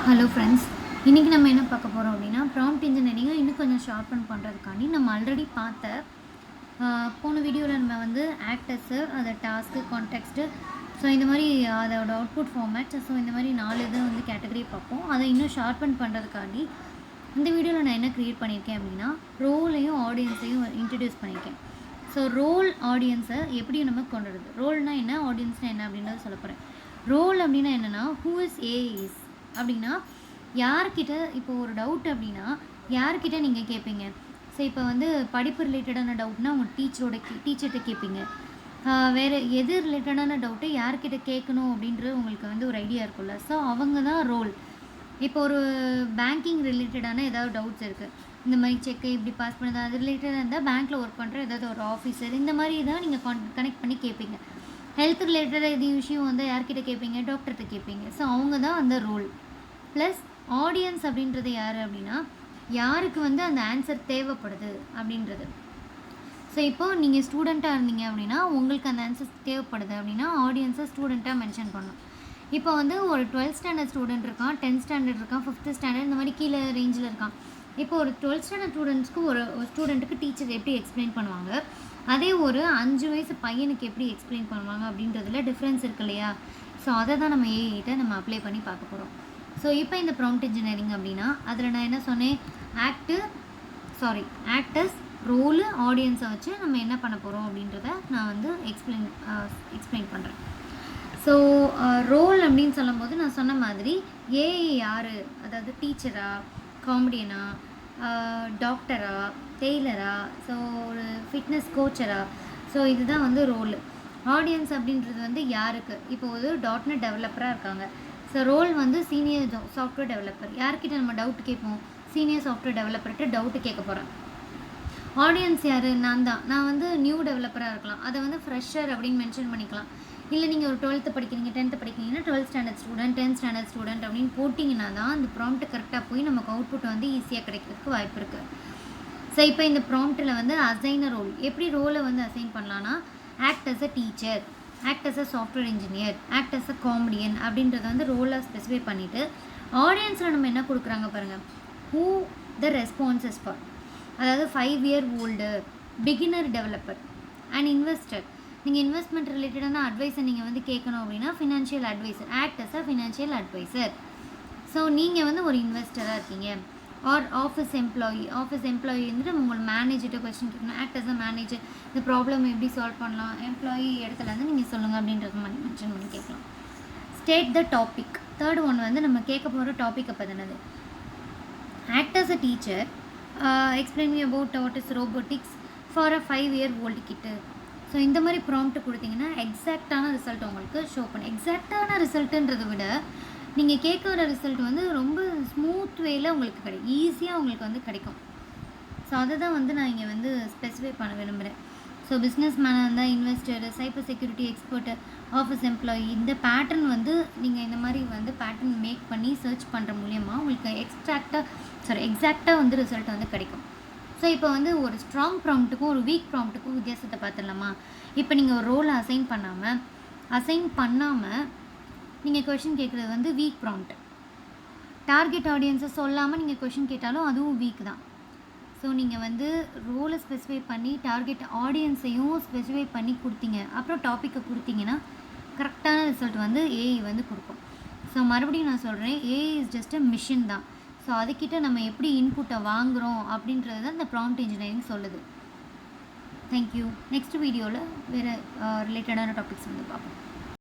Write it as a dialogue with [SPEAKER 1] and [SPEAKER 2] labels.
[SPEAKER 1] Hello friends, இன்றைக்கி நம்ம என்ன பார்க்க போகிறோம் அப்படின்னா ப்ராம்ப்ட் இன்ஜினியரிங்கை இன்னும் கொஞ்சம் ஷார்ப்பன் பண்ணுறதுக்காண்டி நம்ம ஆல்ரெடி பார்த்த போன வீடியோவில் நம்ம வந்து ஆக்டர்ஸு, அதை டாஸ்க்கு, கான்டெக்ஸ்ட்டு, ஸோ இந்த மாதிரி அதோட அவுட்புட் ஃபார்மேட், ஸோ இந்த மாதிரி 4 இதை வந்து கேட்டகரி பார்ப்போம். அதை இன்னும் ஷார்ப்பன் பண்ணுறதுக்காண்டி இந்த வீடியோவில் நான் என்ன க்ரியேட் பண்ணியிருக்கேன் அப்படின்னா ரோலையும் ஆடியன்ஸையும் இன்ட்ரடியூஸ் பண்ணியிருக்கேன். ஸோ ரோல் ஆடியன்ஸை எப்படி நம்ம கொண்டு வருது, ரோல்னால் என்ன, ஆடியன்ஸ்னால் என்ன அப்படின்றத சொல்ல போகிறேன். ரோல் அப்படின்னா என்னென்னா ஹூ இஸ் ஏஇஸ் அப்படின்னா யார்கிட்ட இப்போ ஒரு டவுட் அப்படின்னா யார்கிட்ட நீங்கள் கேட்பீங்க. ஸோ இப்போ வந்து படிப்பு ரிலேட்டடான டவுட்னா உங்கள் டீச்சர்கிட்ட கேட்பீங்க. வேறு எது ரிலேட்டடான டவுட்டு யார்கிட்ட கேட்கணும் அப்படின்றது உங்களுக்கு வந்து ஒரு ஐடியா இருக்கும்ல. ஸோ அவங்க தான் ரோல். இப்போ ஒரு பேங்கிங் ரிலேட்டடான ஏதாவது டவுட்ஸ் இருக்குது, இந்த மாதிரி செக்கை இப்படி பாஸ் பண்ணுறது, அது ரிலேட்டடாக இருந்தால் பேங்க்கில் ஒர்க் பண்ணுற ஏதாவது ஒரு ஆஃபீஸர், இந்த மாதிரி தான் நீங்கள் கனெக்ட் பண்ணி கேட்பீங்க. ஹெல்த் ரிலேட்டடாக எது விஷயம் வந்து யார்கிட்ட கேட்பீங்க, டாக்டர்கிட்ட கேட்பீங்க. ஸோ அவங்க தான் அந்த ரோல். ப்ளஸ் ஆடியன்ஸ் அப்படின்றது யார் அப்படின்னா யாருக்கு வந்து அந்த ஆன்சர் தேவைப்படுது அப்படின்றது. ஸோ இப்போது நீங்கள் ஸ்டூடெண்ட்டாக இருந்தீங்க அப்படின்னா உங்களுக்கு அந்த ஆன்சர் தேவைப்படுது அப்படின்னா ஆடியன்ஸை ஸ்டூடெண்ட்டாக மென்ஷன் பண்ணணும். இப்போ வந்து ஒரு 12th ஸ்டாண்டர்ட் ஸ்டூடெண்ட் இருக்கான், 10th ஸ்டாண்டர்ட் இருக்கான், 5th ஸ்டாண்டர்ட், இந்த மாதிரி கீழே ரேஞ்சில் இருக்கான். இப்போ ஒரு 12th ஸ்டாண்டர்ட் ஸ்டூடெண்ட்ஸ்க்கு ஒரு ஸ்டூடெண்ட்டுக்கு டீச்சர் எப்படி எக்ஸ்பிளைன் பண்ணுவாங்க, அதே ஒரு 5 வயசு பையனுக்கு எப்படி எக்ஸ்பிளைன் பண்ணுவாங்க அப்படின்றதுல டிஃப்ரென்ஸ் இருக்கு இல்லையா. ஸோ அதை தான் நம்ம ஏஐட்ட நம்ம அப்ளை பண்ணி பார்க்க போகிறோம். ஸோ இப்போ இந்த ப்ராம்ப்ட் இன்ஜினியரிங் அப்படின்னா அதில் நான் என்ன சொன்னேன், ஆக்டர்ஸ், ரோலு, ஆடியன்ஸை வச்சு நம்ம என்ன பண்ண போகிறோம் அப்படின்றத நான் வந்து எக்ஸ்பிளைன் பண்ணுறேன். ஸோ ரோல் அப்படின்னு சொல்லும்போது நான் சொன்ன மாதிரி ஏஐ யார், அதாவது டீச்சரா, காமெடியனா, டாக்டரா, டெய்லரா, ஸோ ஒரு ஃபிட்னஸ் கோச்சரா, ஸோ இதுதான் வந்து ரோலு. ஆடியன்ஸ் அப்படின்றது வந்து யாருக்கு, இப்போ ஒரு .NET டெவலப்பராக இருக்காங்க. ஸோ ரோல் வந்து சீனியர் சாஃப்ட்வேர் டெவலப்பர். யார்கிட்ட நம்ம டவுட் கேட்போம், சீனியர் சாஃப்ட்வேர் டெவலப்பர்கிட்ட டவுட்டு கேட்க போகிறேன். ஆடியன்ஸ் யார், நான் வந்து நியூ டெவலப்பராக இருக்கலாம், அதை வந்து ஃப்ரெஷர் அப்படின்னு மென்ஷன் பண்ணிக்கலாம். இல்லை நீங்கள் ஒரு 12th படிக்கிறீங்க, 10th படிக்கிறீங்கன்னா 12th standard student, 10th standard student அப்படின்னு போட்டிங்கன்னா தான் அந்த ப்ராம்ப்ட் கரெக்டாக போய் நமக்கு அவுட்புட் வந்து ஈஸியாக கிடைக்கிறதுக்கு வாய்ப்பு இருக்குது. ஸோ இப்போ இந்த ப்ராம்ப்ட்டில் வந்து அசைன் ரோல், எப்படி ரோலை வந்து அசைன் பண்ணலான்னா act as a teacher, act as a software engineer, act as a comedian அப்படின்றத வந்து ரோலாக ஸ்பெசிஃபை பண்ணிவிட்டு ஆடியன்ஸில் நம்ம என்ன கொடுக்குறாங்க பாருங்கள், ஹூ த ரெஸ்பான்சஸ் ஃபார், அதாவது 5 year old, beginner developer and investor. நீங்கள் இன்வெஸ்ட்மெண்ட் ரிலேட்டடான அட்வைஸை நீங்கள் வந்து கேட்கணும் அப்படின்னா financial advisor, act as a financial advisor. So நீங்கள் வந்து ஒரு இன்வெஸ்டராக இருக்கீங்க. ஆர் ஆஃபீஸ் எம்ப்ளாயி வந்துட்டு உங்களோட மேனேஜர்கிட்ட கொஸ்டின் கேட்கணும், ஆக்ட் அஸ் அ மேனேஜர், இந்த ப்ராப்ளம் எப்படி சால்வ் பண்ணலாம், எம்ப்ளாயி இடத்துல வந்து நீங்கள் சொல்லுங்கள் அப்படின்றது மாதிரி மென்ஷன் பண்ணி கேட்கலாம். State the topic, third one வந்து நம்ம கேட்க போகிற டாப்பிக்கை பற்றினது. Act as a teacher, explain me about what is robotics for a 5 year old kid. So இந்த மாதிரி ப்ராம்ப்ட் கொடுத்தீங்கன்னா எக்ஸாக்டான ரிசல்ட் உங்களுக்கு ஷோ பண்ணு. எக்ஸாக்டான ரிசல்ட்டுன்றதை விட நீங்கள் கேட்குற ரிசல்ட் வந்து ரொம்ப ஸ்மூத் வேயில் உங்களுக்கு கிடைக்கும், ஈஸியாக உங்களுக்கு வந்து கிடைக்கும். ஸோ அதை தான் வந்து நான் இங்கே வந்து ஸ்பெசிஃபை பண்ண விரும்புகிறேன். ஸோ பிஸ்னஸ் மேனாக இருந்தால் investor, cyber security expert, office employee, இந்த பேட்டர்ன் வந்து நீங்கள் இந்த மாதிரி வந்து பேட்டர்ன் மேக் பண்ணி சர்ச் பண்ணுற மூலியமாக உங்களுக்கு எக்ஸாக்டாக வந்து ரிசல்ட் வந்து கிடைக்கும். ஸோ இப்போ வந்து ஒரு ஸ்ட்ராங் ப்ராம்ப்ட்டுக்கும் ஒரு வீக் ப்ராம்ப்ட்டுக்கும் வித்தியாசத்தை பார்த்துடலாமா. இப்போ நீங்கள் ஒரு ரோலை அசைன் பண்ணாமல் நீங்கள் கொஷின் கேட்குறது வந்து வீக் ப்ராம்ப்ட். டார்கெட் ஆடியன்ஸை சொல்லாமல் நீங்கள் கொஷின் கேட்டாலும் அதுவும் வீக் தான். ஸோ நீங்கள் வந்து ரோலை ஸ்பெசிஃபை பண்ணி டார்கெட் ஆடியன்ஸையும் ஸ்பெசிஃபை பண்ணி கொடுத்தீங்க, அப்புறம் டாப்பிக்கை கொடுத்தீங்கன்னா கரெக்டான ரிசல்ட் வந்து ஏஐ வந்து கொடுக்கும். ஸோ மறுபடியும் நான் சொல்கிறேன், AI is just a machine தான். ஸோ அதுக்கிட்ட நம்ம எப்படி இன்புட்டை வாங்குகிறோம் அப்படின்றது தான் இந்த ப்ராம்ப்ட் இன்ஜினியரிங் சொல்லுது. தேங்க்யூ. நெக்ஸ்ட் வீடியோவில் வேறு ரிலேட்டடான டாபிக்ஸ் வந்து பார்ப்போம்.